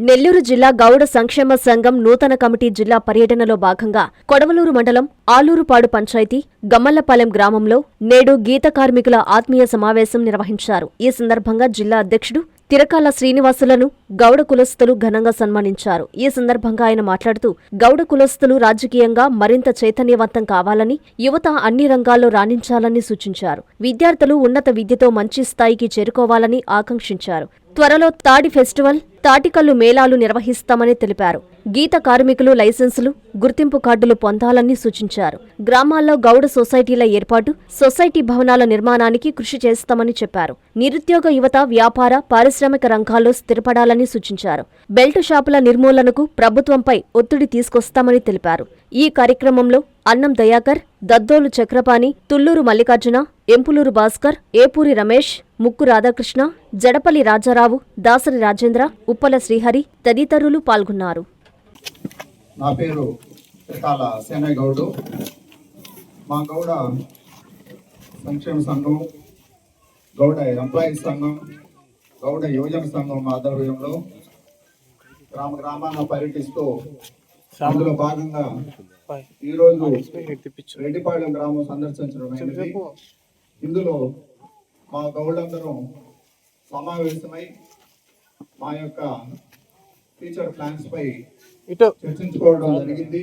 నెల్లూరు జిల్లా గౌడ సంక్షేమ సంఘం నూతన కమిటీ జిల్లా పర్యటనలో భాగంగా కొడవలూరు మండలం ఆలూరుపాడు పంచాయతీ గమ్మల్లపాలెం గ్రామంలో నేడు గీత కార్మికుల ఆత్మీయ సమావేశం నిర్వహించారు. ఈ సందర్భంగా జిల్లా అధ్యక్షుడు తిరకాల శ్రీనివాసులను గౌడ కులస్తులు ఘనంగా సన్మానించారు. ఈ సందర్భంగా ఆయన మాట్లాడుతూ గౌడ కులస్తులు రాజకీయంగా మరింత చైతన్యవంతం కావాలని, యువత అన్ని రంగాల్లో రాణించాలని సూచించారు. విద్యార్థులు ఉన్నత విద్యతో మంచి స్థాయికి చేరుకోవాలని ఆకాంక్షించారు. త్వరలో తాడి ఫెస్టివల్, తాటికల్లు మేళాలు నిర్వహిస్తామని తెలిపారు. గీత కార్మికులు లైసెన్సులు, గుర్తింపు కార్డులు పొందాలని సూచించారు. గ్రామాల్లో గౌడ సొసైటీల ఏర్పాటు, సొసైటీ భవనాల నిర్మాణానికి కృషి చేస్తామని చెప్పారు. నిరుద్యోగ యువత వ్యాపార, పారిశ్రామిక రంగాల్లో స్థిరపడాలని సూచించారు. బెల్టు షాపుల నిర్మూలనకు ప్రభుత్వంపై ఒత్తిడి తీసుకొస్తామని తెలిపారు. ఈ కార్యక్రమంలో అన్నం దయాకర్, దద్దోలు చక్రపాణి, తుళ్లూరు మల్లికార్జున, ఎంపులూరు భాస్కర్, ఏపూరి రమేష్, ముక్కు రాధాకృష్ణ, జడపల్లి రాజారావు, దాసరి రాజేంద్ర, ఉప్పల శ్రీహరి తదితరులు పాల్గొన్నారు. నా పేరు తిరకాల సేనయ్య గౌడు. మా గౌడ సంక్షేమ సంఘం, గౌడ ఎంప్లాయీస్ సంఘం, గౌడ యువజన సంఘం ఆధ్వర్యంలో గ్రామ గ్రామాన పర్యటిస్తూ అందులో భాగంగా ఈరోజు రెడ్డిపాళెం గ్రామం సందర్శించడం. ఇందులో మా గౌళ్ళందరం సమావేశమై మా యొక్క ఫ్యూచర్ ప్లాన్స్ పై చర్చించుకోవడం జరిగింది.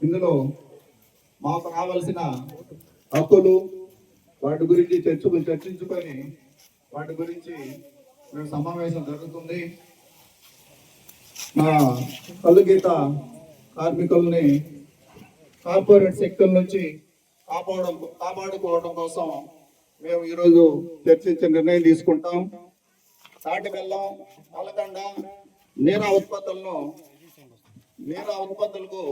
ఇందులో మాకు రావాల్సిన హక్కులు వాటి గురించి చర్చించుకొని వాటి గురించి మేము సమావేశం జరుగుతుంది. మా కళ్ళు గీత కార్మికుల్ని కార్పొరేట్ సెక్టర్ నుంచి కాపాడుకోవడం కోసం మేము ఈరోజు చర్చించే నిర్ణయం తీసుకుంటాం. తాటి బెల్లం, కలకండ, నీరా ఉత్పత్తులకు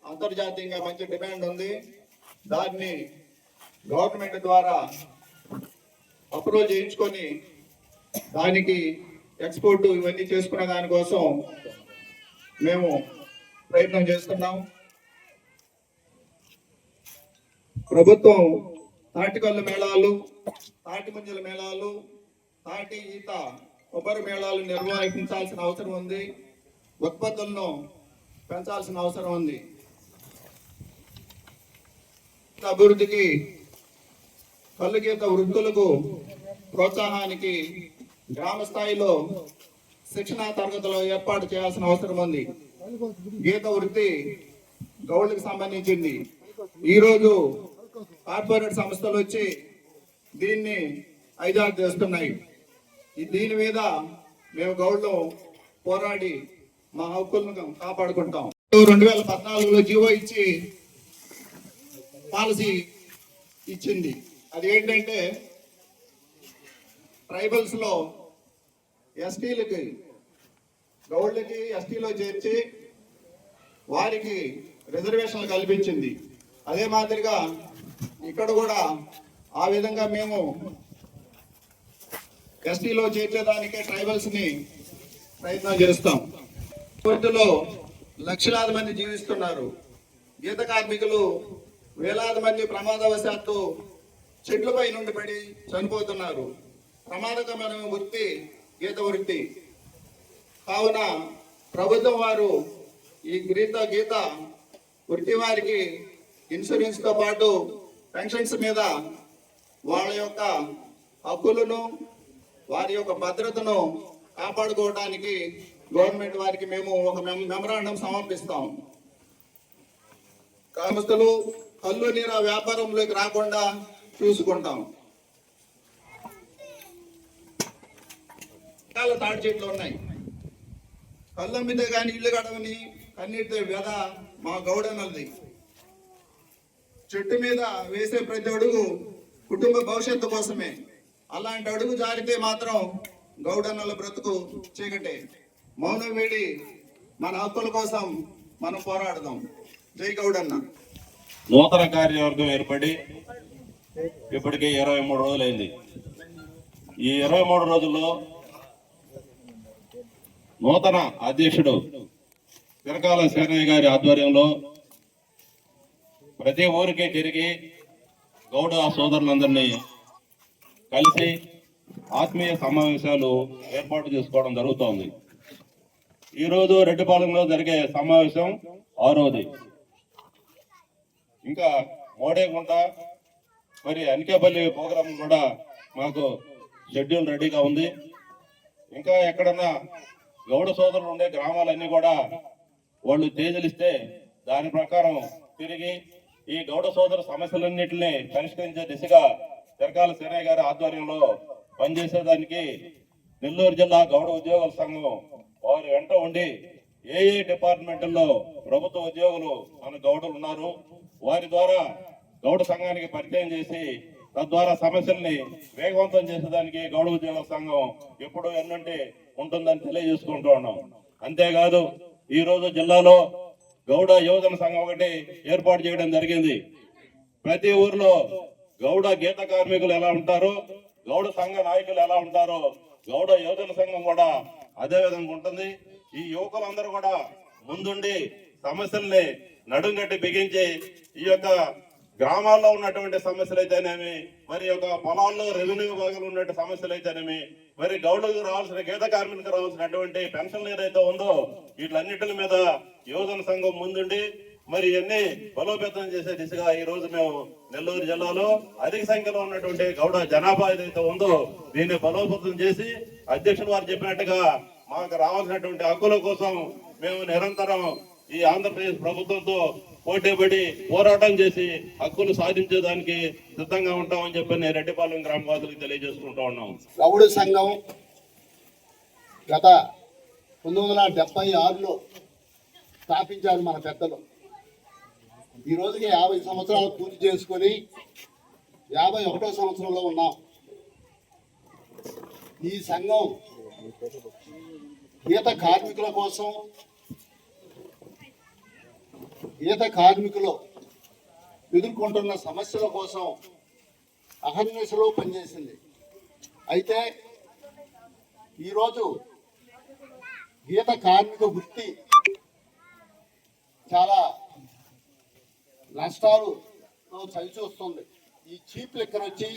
అంతర్జాతీయంగా మంచి డిమాండ్ ఉంది. దాన్ని గవర్నమెంట్ ద్వారా అప్రూవల్ చేయించుకొని దానికి ఎక్స్పోర్ట్ ఇవన్నీ చేసుకునే దానికోసం మేము ప్రయత్నం చేస్తున్నాం. ప్రభుత్వం తాటికల్లు మేళాలు, తాటి ముంజల మేళాలు, తాటి ఈత కొబ్బరి మేళాలు నిర్వహించాల్సిన అవసరం ఉంది. ఉత్పత్తులను పెంచాల్సిన అవసరం ఉంది. అభివృద్ధికి, కళ్ళు గీత వృద్ధులకు ప్రోత్సాహానికి గ్రామ స్థాయిలో శిక్షణా తరగతులు ఏర్పాటు చేయాల్సిన అవసరం ఉంది. గీత వృత్తి గౌళ్ళకి సంబంధించింది. ఈరోజు కార్పొరేట్ సంస్థలు వచ్చి దీన్ని హైజాక్ చేస్తున్నాయి. దీని మీద మేము గౌళ్ళు పోరాడి మా హక్కులను కాపాడుకుంటాం. 2014లో జీవో ఇచ్చి పాలసీ ఇచ్చింది. అది ఏంటంటే ట్రైబల్స్ లో ఎస్టీలకి, గౌళ్ళకి ఎస్టీలో చేర్చి వారికి రిజర్వేషన్లు కల్పించింది. అదే మాదిరిగా ఇక్కడ కూడా ఆ విధంగా మేము ఎస్టీలో చేర్చేదానికే ట్రైబల్స్ ని ప్రయత్నం చేస్తాం. కోర్టులో లక్షలాది మంది జీవిస్తున్నారు. గీత కార్మికులు వేలాది మంది ప్రమాదవశాత్తు చెట్లపై నుండి పడి చనిపోతున్నారు. ప్రమాదకరమైన వృత్తి గీత వృత్తి. కావున ప్రభుత్వం వారు ఈ గీత వృత్తి వారికి ఇన్సూరెన్స్ తో పాటు పెన్షన్స్ మీద వాళ్ళ యొక్క హక్కులను, వారి యొక్క భద్రతను కాపాడుకోవడానికి గవర్నమెంట్ వారికి మేము ఒక మెమరాండం సమర్పిస్తాం. సంస్థలు కళ్ళు నీర వ్యాపారంలోకి రాకుండా చూసుకుంటాం. చాలా తాటి చెట్లు ఉన్నాయి. కళ్ళు అమ్మితే కానీ ఇల్లు గడవని కన్నీటితో వ్యధ మా గౌడన్నది. చెట్టు మీద వేసే ప్రతి అడుగు కుటుంబ భవిష్యత్తు కోసమే. అలాంటి అడుగు జారితే మాత్రం గౌడన్నల బ్రతుకు చీకటే. మౌనం వేడి మన హక్కుల కోసం మనం పోరాడదాం. జై గౌడన్న. నూతన కార్యవర్గం ఏర్పడి ఇప్పటికే 23 రోజులైంది. ఈ 23 రోజుల్లో నూతన అధ్యక్షుడు తిరకాల సేనయ్య గారి ఆధ్వర్యంలో ప్రతి ఊరికి తిరిగి గౌడ సోదరులందరినీ కలిసి ఆత్మీయ సమావేశాలు ఏర్పాటు చేసుకోవడం జరుగుతోంది. ఈరోజు రెడ్డిపాలెంలో జరిగే సమావేశం 6వది. ఇంకా మోడేగుంట మరి అనికేపల్లి ప్రోగ్రాం కూడా మాకు షెడ్యూల్ రెడీగా ఉంది. ఇంకా ఎక్కడన్నా గౌడ సోదరులు ఉండే గ్రామాలన్నీ కూడా వాళ్ళు తేజలిస్తే దాని ప్రకారం తిరిగి ఈ గౌడ సోదర సమస్యలన్నింటినీ పరిష్కరించే దిశగా తిరకాల శరయ్య గారి ఆధ్వర్యంలో పనిచేసేదానికి నెల్లూరు జిల్లా గౌడ ఉద్యోగుల సంఘం వారి వెంట ఉండి ఏ డిపార్ట్మెంట్లో ప్రభుత్వ ఉద్యోగులు మన గౌడలు ఉన్నారు వారి ద్వారా గౌడ సంఘానికి పరిచయం చేసి తద్వారా సమస్యల్ని వేగవంతం చేసేదానికి గౌడ ఉద్యోగుల సంఘం ఎప్పుడు ఎన్నుంటే ఉంటుందని తెలియజేసుకుంటూ ఉన్నాం. అంతేకాదు ఈ రోజు జిల్లాలో గౌడ యువజన సంఘం ఒకటి ఏర్పాటు చేయడం జరిగింది. ప్రతి ఊర్లో గౌడ గీత కార్మికులు ఎలా ఉంటారో, గౌడ సంఘ నాయకులు ఎలా ఉంటారో, గౌడ యువజన సంఘం కూడా అదే విధంగా ఉంటుంది. ఈ యువకులందరూ కూడా ముందుండి సమస్యల్ని నడుంగట్టి బిగించి ఈ యొక్క గ్రామాల్లో ఉన్నటువంటి సమస్యలు అయితేనేమి, మరి యొక్క పొలాల్లో రెవెన్యూ విభాగంలో ఉన్నటువంటి సమస్యలు అయితేనేమి, మరి గౌడులకు రావాల్సిన గీత కార్మికులకు రావాల్సినటువంటి పెన్షన్ ఏదైతే ఉందో వీటిలన్నిటి మీద యువజన సంఘం ముందుండి మరి ఇవన్నీ బలోపేతం చేసే దిశగా ఈ రోజు మేము నెల్లూరు జిల్లాలో అధిక సంఖ్యలో ఉన్నటువంటి గౌడ జనాభా ఏదైతే ఉందో దీన్ని బలోపేతం చేసి అధ్యక్షుడు వారు చెప్పినట్టుగా మాకు రావాల్సినటువంటి హక్కుల కోసం మేము నిరంతరం ఈ ఆంధ్రప్రదేశ్ ప్రభుత్వంతో పోటీపడి పోరాటం చేసి హక్కులు సాధించేదానికి సిద్ధంగా ఉంటామని చెప్పి నేను రెడ్డిపాలెం గ్రామవాసులకు తెలియజేసుకుంటూ ఉన్నాం. గౌడ సంఘం గత 1976లో స్థాపించారు మన పెద్దలు. ఈ రోజుకి 50 సంవత్సరాలు పూర్తి చేసుకొని 51వ సంవత్సరంలో ఉన్నాం. ఈ సంఘం గీత కార్మికుల కోసం, గీత కార్మికులు ఎదుర్కొంటున్న సమస్యల కోసం అహర్నిశలో పనిచేసింది. అయితే ఈరోజు గీత కార్మిక వృత్తి చాలా నష్టాలతో చవిచూస్తుంది. ఈ చీప్ లెక్కన వచ్చి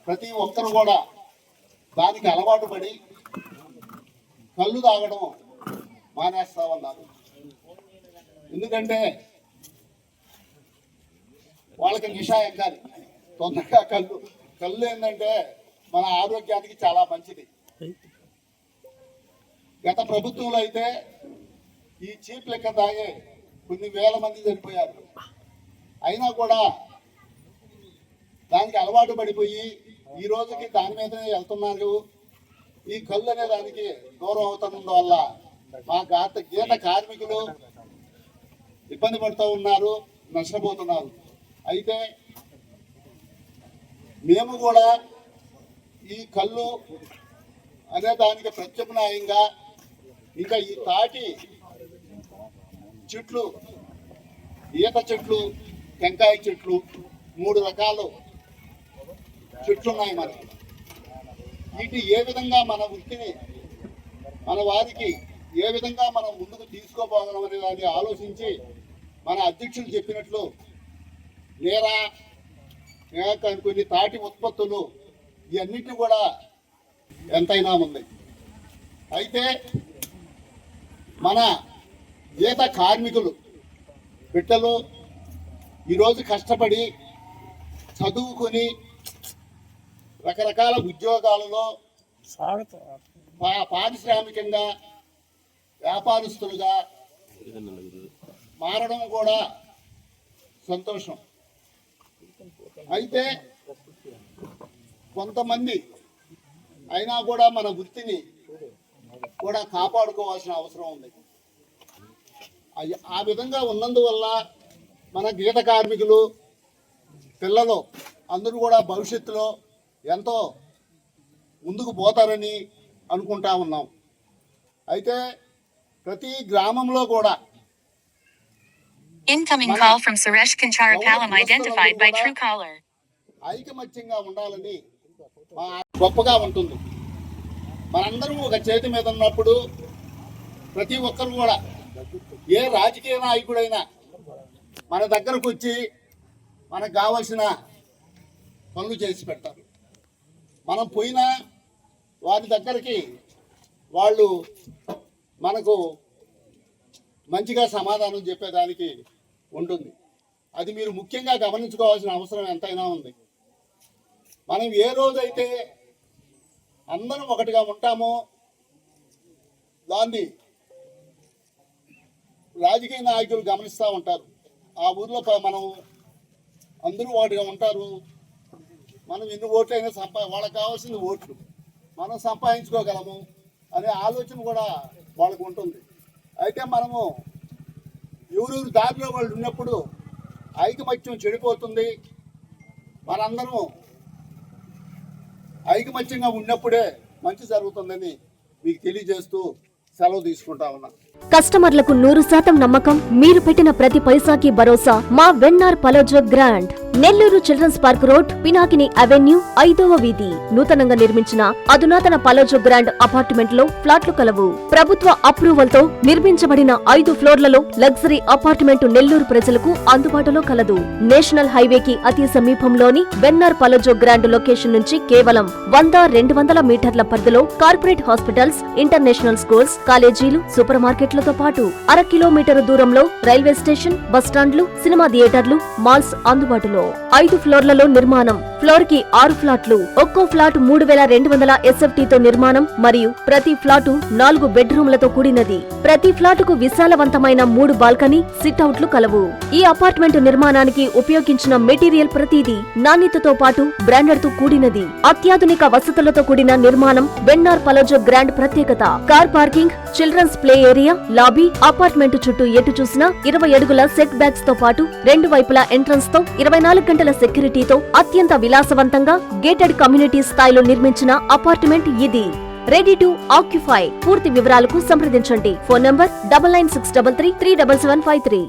ప్రతి ఒక్కరు కూడా దానికి అలవాటు పడి కళ్ళు తాగడం మానేస్తా ఉన్నారు. ఎందుకంటే వాళ్ళకి నిషా ఎక్కాలి తొందరగా. కళ్ళు ఏంటంటే మన ఆరోగ్యానికి చాలా మంచిది. గత ప్రభుత్వంలో అయితే ఈ చీప్ లెక్క తాగే కొన్ని వేల మంది చనిపోయారు. అయినా కూడా దానికి అలవాటు పడిపోయి ఈ రోజుకి దాని మీదనే వెళ్తున్నారు. ఈ కళ్ళు అనే దానికి దూరం అవుతున్నందు వల్ల మా గీత కార్మికులు ఇబ్బంది పడుతూ ఉన్నారు, నష్టపోతున్నారు. అయితే మేము కూడా ఈ కళ్ళు అనే దానికి ప్రత్యామ్నాయంగా ఇంకా ఈ తాటి చెట్లు, ఈత చెట్లు, టెంకాయ చెట్లు, 3 రకాలు చెట్లు ఉన్నాయి మనకి. వీటి ఏ విధంగా మన వృత్తిని మన వారికి ఏ విధంగా మనం ముందుకు తీసుకోపోగలం అనే దాన్ని ఆలోచించి మన అధ్యక్షులు చెప్పినట్లు నేరా కొన్ని తాటి ఉత్పత్తులు ఇవన్నిటిని కూడా ఎంతైనా ఉంది. అయితే మన గీత కార్మికులు బిడ్డలు ఈరోజు కష్టపడి చదువుకొని రకరకాల ఉద్యోగాలలో పారిశ్రామికంగా వ్యాపారస్తులుగా మారడం కూడా సంతోషం. అయితే కొంతమంది అయినా కూడా మన వృత్తిని కూడా కాపాడుకోవాల్సిన అవసరం ఉంది. ఆ విధంగా ఉన్నందువల్ల మన గీత కార్మికులు పిల్లలు అందరూ కూడా భవిష్యత్తులో ఎంతో ముందుకు పోతారని అనుకుంటా ఉన్నాం. అయితే ప్రతి గ్రామంలో కూడా Incoming call from Suresh Kancharapalam identified by Truecaller. ఐకమత్యంగా ఉండాలని మా గొప్పగా ఉంటుంది. మనందరం ఒక చేతి మీద ఉన్నప్పుడు ప్రతి ఒక్కరు కూడా ఏ రాజకీయ నాయకుడైనా మన దగ్గరకు వచ్చి మనకు కావాల్సిన పనులు చేసి పెడతారు. మనం పోయినా వారి దగ్గరికి వాళ్ళు మనకు మంచిగా సమాధానం చెప్పేదానికి ఉంటుంది. అది మీరు ముఖ్యంగా గమనించుకోవాల్సిన అవసరం ఎంతైనా ఉంది. మనం ఏ రోజైతే అందరం ఒకటిగా ఉంటామో దాన్ని రాజకీయ నాయకులు గమనిస్తూ ఉంటారు. ఆ ఊర్లో మనం అందరూ ఒకటిగా ఉంటారు, మనం ఎన్ని ఓట్లైనా వాళ్ళకి కావాల్సిన ఓట్లు మనం సంపాదించుకోగలము అనే ఆలోచన కూడా వాళ్ళకు ఉంటుంది. అయితే మనము ఎవరెవరు దారిలో వాళ్ళు ఉన్నప్పుడు ఐకమత్యం చెడిపోతుంది. మనందరం ఐకమత్యంగా ఉన్నప్పుడే మంచి జరుగుతుందని మీకు తెలియజేస్తూ సెలవు తీసుకుంటా ఉన్నా. కస్టమర్లకు 100% నమ్మకం, మీరు పెట్టిన ప్రతి పైసాకి భరోసా మా వెన్నార్ పలోజో Grand. Nellore children's park road, Pinakini avenue, 5వ వీధి. నూతనంగా నిర్మించిన అధునాతన పలోజో గ్రాండ్ అపార్ట్మెంట్ లో ఫ్లాట్లు కలవు. ప్రభుత్వ అప్రూవల్ తో నిర్మించబడిన 5 ఫ్లోర్లలో లగ్జరీ అపార్ట్మెంట్ నెల్లూరు ప్రజలకు అందుబాటులో కలదు. నేషనల్ హైవేకి అతి సమీపంలోని వెన్నార్ పలోజో గ్రాండ్ లొకేషన్ నుంచి కేవలం 100-200 మీటర్ల పరిధిలో కార్పొరేట్ హాస్పిటల్స్, ఇంటర్నేషనల్ స్కూల్స్, కాలేజీలు, సూపర్ మార్కెట్లతో పాటు 1/2 కిలోమీటర్ దూరంలో రైల్వే స్టేషన్, బస్టాండ్లు, సినిమా థియేటర్లు, మాల్స్ అందుబాటులో. 5 ఫ్లోర్లలో నిర్మాణం. ఫ్లోర్ కి 6 ఫ్లాట్లు. ఒక్కో ఫ్లాట్ 3200 SFT తో నిర్మాణం మరియు ప్రతి ఫ్లాటు 4 బెడ్రూమ్లతో కూడినది. ప్రతి ఫ్లాటుకు విశాలవంతమైన 3 బాల్కనీ, సిట్అవుట్లు కలవు. ఈ అపార్ట్మెంట్ నిర్మాణానికి ఉపయోగించిన మెటీరియల్ ప్రతిదీ నాణ్యతతో పాటు బ్రాండెడ్ తో కూడినది. అత్యాధునిక వసతులతో కూడిన నిర్మాణం వెన్నార్ పలోజో గ్రాండ్ ప్రత్యేకత. Car parking, children's play area, lobby, apartment చుట్టూ ఎటు చూసినా 20 అడుగుల సెట్ బ్యాక్స్ తో పాటు 2 వైపులా ఎంట్రన్స్ తో 24 గంటల సెక్యూరిటీతో అత్యంత విలాసవంతంగా గేటెడ్ కమ్యూనిటీ స్థాయిలో నిర్మించిన అపార్ట్మెంట్ ఇది. Ready to occupy. పూర్తి వివరాలకు సంప్రదించండి. Phone number 9963337753.